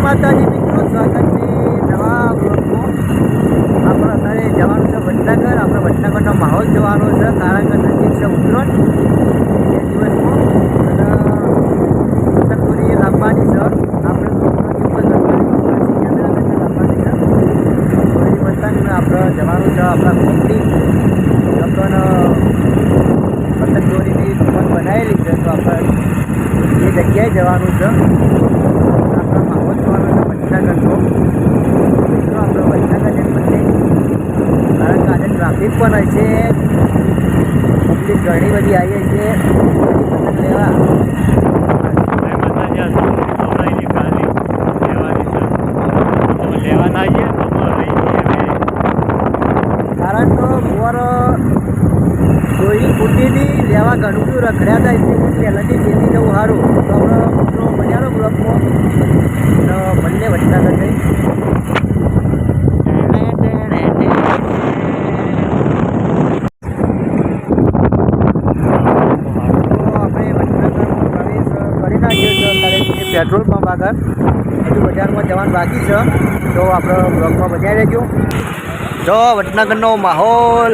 માતાજી મિત્રો, સ્વાગત છે નવા બ્લોગમાં। આપણે અત્યારે જવાનું છે વડનગર। આપણે વડનગરનો માહોલ જોવાનો છે, કારણ કે નજીક છે ઉત્તરાયણ 2 દિવસમાં અને પતંગોરી લાવવાની છે। આપણે પતંગ આપણે જવાનું છે આપણા કોમથી લગ્ન પતંગોરીની દુકાન બનાવેલી છે, તો આપણે એ જગ્યાએ જવાનું છે। ट्राफिक पर है पब्लिक घनी बड़ी आई है लेवा कारण तो मोर कोई फूटी थी लेवा घणु क्यों रखड़ा था इसलिए पहला थी जेती जવું સારું। तो આપણે મિત્રો બન્યા રહો બ્લોગમાં તો બંને વડનગર જઈ पेट्रोल पंप आगे हजू बजार में जवान बाकी है, तो आप ब्लॉग में बजा रहो। जो वडनगर नो माहौल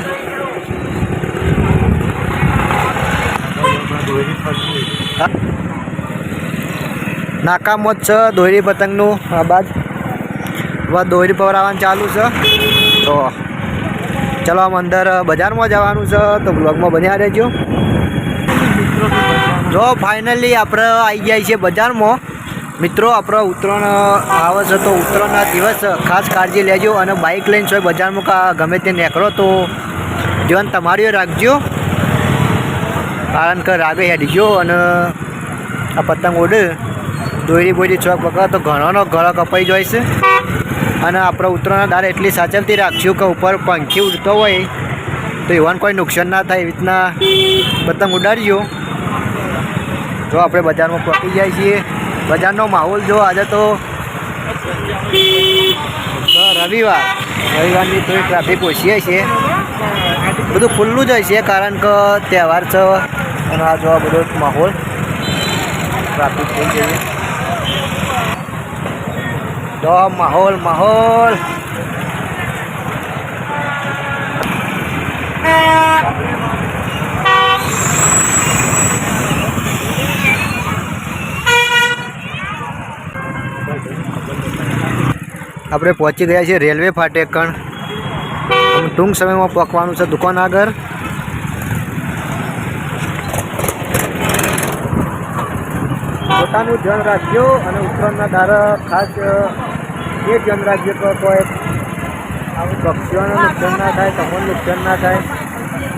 नाका मत है दोहरी पतंग बाद वह दोहरी पवरावान चालू है। तो चलो हम अंदर बजार में जवान है, तो ब्लॉग में बन्या रहो। जो फाइनली आप आई जाए छे बजार में मित्रों। आप उतरण आवे छे तो उतरणना दिवस खास काळजी लेजो और बाइक लईने छो बजार में गमे ते निकळो तो जीवन तमारी राखजो, कारण के रागे हेडजो और आ पतंग उड़े दोरी बोरी चौक पकड़ तो घणोनो गळो कपाई जाय छे। और आप उतरणना दाड़े एटली साचवती राखशो कि ऊपर पंखी उड़तो होय तो एवाने कोई नुकसान ना थाय, एवी रीतना पतंग उडाडजो। जो आप बजार में पहुँची जाए छे, बजार नो माहौल जो आज तो रविवार की थोड़ी ट्राफिक ओછી है, બધું ખુલ્લું જ છે કારણ કે તહેવાર છે અને આ જો બધો માહોલ ટ્રાફિક થઈ ગઈ છે। જો માહોલ આપણે પહોંચી ગયા છીએ રેલવે ફાટક કણ। ટૂંક સમયમાં પહોંચવાનું છે દુકાન આગળ। પોતાનું ધ્યાન રાખજો અને ઉત્તરાયણના દાડે ખાસ એ ધ્યાન રાખજો કે કોઈ આવું પક્ષીઓને નુકસાન ના થાય, તમને નુકસાન ના થાય,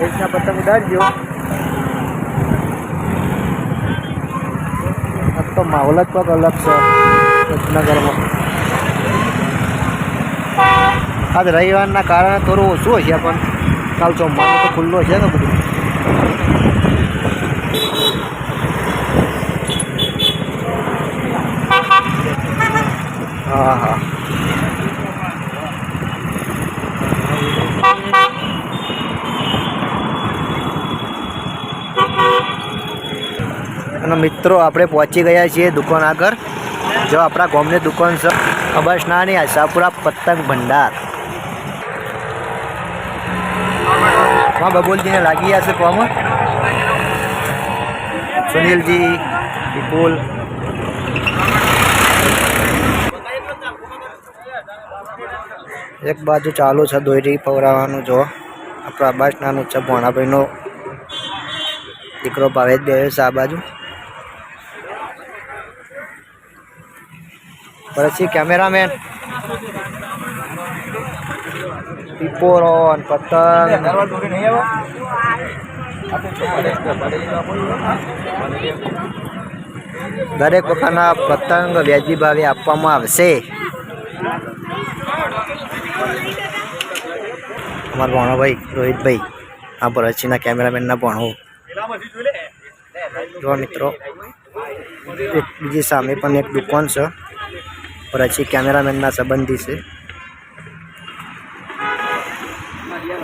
એ રીતના પતંગ ઉડાડજો। તો માહોલ જ કંઈક અલગ છે વડનગરમાં। आज रविवार कारण थोड़ा ओछू है, पण काल सोमवार तो खुल्लो है ने बधुं। हाँ हाँ मित्रों आपणे पहुंची गया छे दुकान आगर। जो अपना गामनी दुकान से बस नानी आशापुरा पतंग भंडार। वहाँ बबूल जी ने लागी है कॉम, सुनील जी, विपुल। एक बाजू चालू है दोरी पवरावानुं। जो अपना बस नानु है भोणाभाई नो दीकरो भावेश बेह्यो छे आ बाजू। પછી કેમેરામેન પીપોરો પતંગ દરેક પ્રકારના પતંગ વ્યાજબી ભાવે આપવામાં આવશે। અમારા ભણોભાઈ રોહિતભાઈ આ ભરતસિંહના કેમેરામેનના ભણો। જો મિત્રો એક બીજી સામે પણ એક દુકાન છે, પછી કેમેરામેનના સંબંધી છે।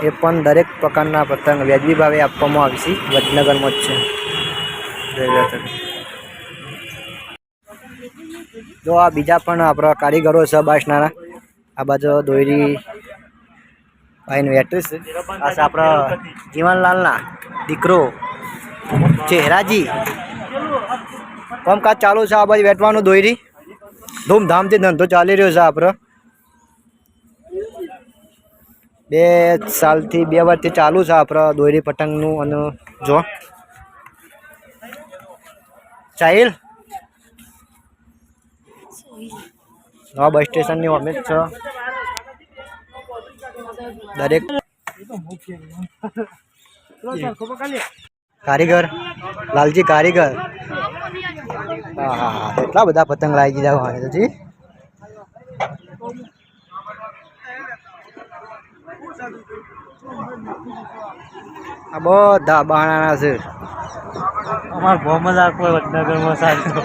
એ પણ દરેક પ્રકારના પતંગ વ્યાજબી ભાવે આપવામાં આવશે। વડનગરમાં જ છે। જો આ બીજા પણ આપણા કારીગરો છે બાસનારા. આ બાજુ દોરી ભાઈનું એડ્રેસ છે. આ છે આપણા જીવનલાલના દીકરો ચહેરાજી. કામકાજ ચાલુ છે આ બાજુ વેટવાનું દોરી. ધૂમધામથી ધંધો ચાલી રહ્યો છે આપણો. 2 સાલથી 2 વર્ષથી ચાલુ છે આપણે દોરી પતંગનું. અને જો સાહિલ નવા બસ સ્ટેશનની અમે જ છે દરેક કારીગર લાલજી કારીગર. હા હા હા કેટલા બધા પતંગ લાવી દીધા હોય તો જી. આ બધા બહાના છે. અમાર ગામ જ આખો વડનગરમાં સાચો.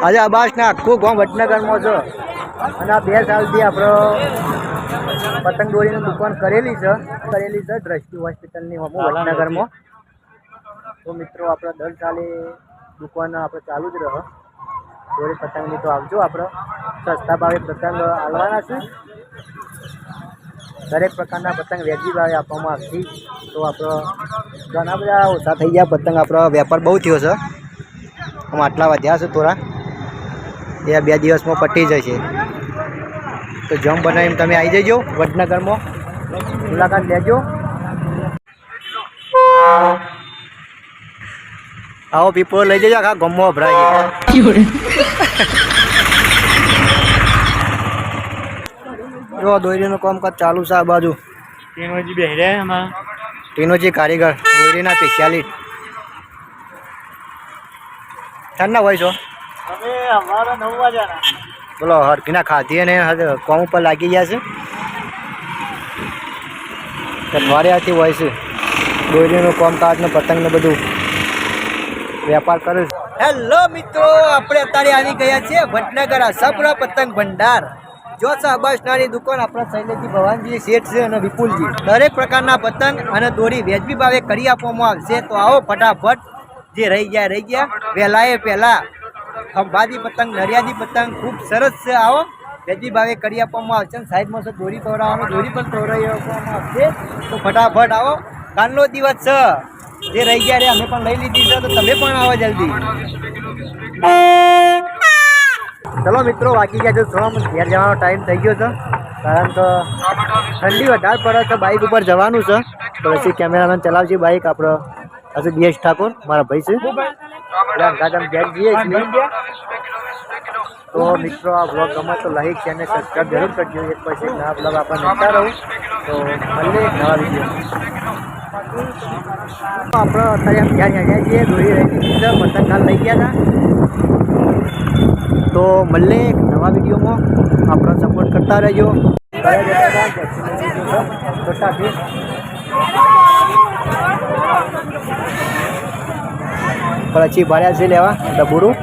આજે આબાસ ને આખું ગામ વડનગરમાં છે. અને આ 2 સાલથી આપણો પતંગ દોરીની દુકાન કરેલી છે દ્રષ્ટિ હોસ્પિટલની હોમો વડનગરમાં. તો મિત્રો આપણે દર સાલે દુકાન આપણે ચાલુ જ રહે દોરી પતંગની. તો આવજો આપણે સસ્તા ભાવે પતંગ આલવાના છે. દરેક પ્રકારના પતંગ વેચી ભાવે આપવામાં આવશે. તો આપણે ઘણા બધા ઓછા થઈ ગયા પતંગ. આપણો વેપાર બહુ થયો છે. આમ આટલા વધ્યા છે થોડા. 2 દિવસમાં પટી જશે. તો જમ બનાવીને તમે આવી જજો વડનગરમાં મુલાકાત લેજો. આવો પીપળો લઈ જજો આખા ગામમાં ભરાય. જો દોરીનું કામકાજ ચાલુ છે આ બાજુ. ટીનોજી કારીગર દોરીના સ્પેશિયાલિસ્ટ. ઠંડા હોય છો બોલો હરકીના ખાધી અને કોમ ઉપર લાગી ગયા છે. અઠવાડિયાથી હોય છે દોરીનું કામકાજ ને પતંગને બધું વેપાર કરે છે. હેલો મિત્રો, આપણે અત્યારે આવી ગયા છીએ વડનગર આશાપુરા પતંગ ભંડાર. જો સાબાસનારી દુકાન આપણા શૈલેજી ભવાનજી શેઠ છે અને વિપુલજી. દરેક પ્રકારના પતંગ અને દોરી વ્યાજબી ભાવે કરી આપવામાં આવશે. તો આવો ફટાફટ, જે રહી ગયા વહેલાએ પહેલા. ખંભાતી પતંગ, નરિયાદી પતંગ ખૂબ સરસ છે. આવો વ્યાજબી ભાવે કરી આપવામાં આવશે. સાઈડમાં છે દોરી પવડાવવાનું, દોરી પણ પવડાવી આપવામાં આવશે. તો ફટાફટ આવો, કાલનો દિવસ છે. જે રહી ગયા રે અમે પણ લઈ લીધી છે, તો તમે પણ આવો જલ્દી. ચલો મિત્રો, વાગી ગયા છે થોડો, ઘેર જવાનો ટાઈમ થઈ ગયો છે. કારણ કે ઠંડી વધારે પડે છે, બાઇક ઉપર જવાનું છે. તો પછી કેમેરામેન ચલાવશે બાઇક. આપણો હજુ બીએસ ઠાકોર મારા ભાઈ છે. ઘેર જઈએ છીએ. તો મિત્રો આ બ્લોગ ગમે તો લાઈક અને સબસ્ક્રાઈબ જરૂર કરજો. એક પછી નવા બ્લોગ આપણે મળતા રહું. તો મળીએ એક નવા વિડીયો. આપણે અત્યારે ત્યાં આવ્યા છીએ, દોરી રહી ગઈ છે, પતંગ કાલ લઈ ગયા હતા. તો મળીએ એક નવા વિડીયોમાં. આપણો સપોર્ટ કરતા રહેજો. પછી ભર્યા છે લેવા ડબુડું.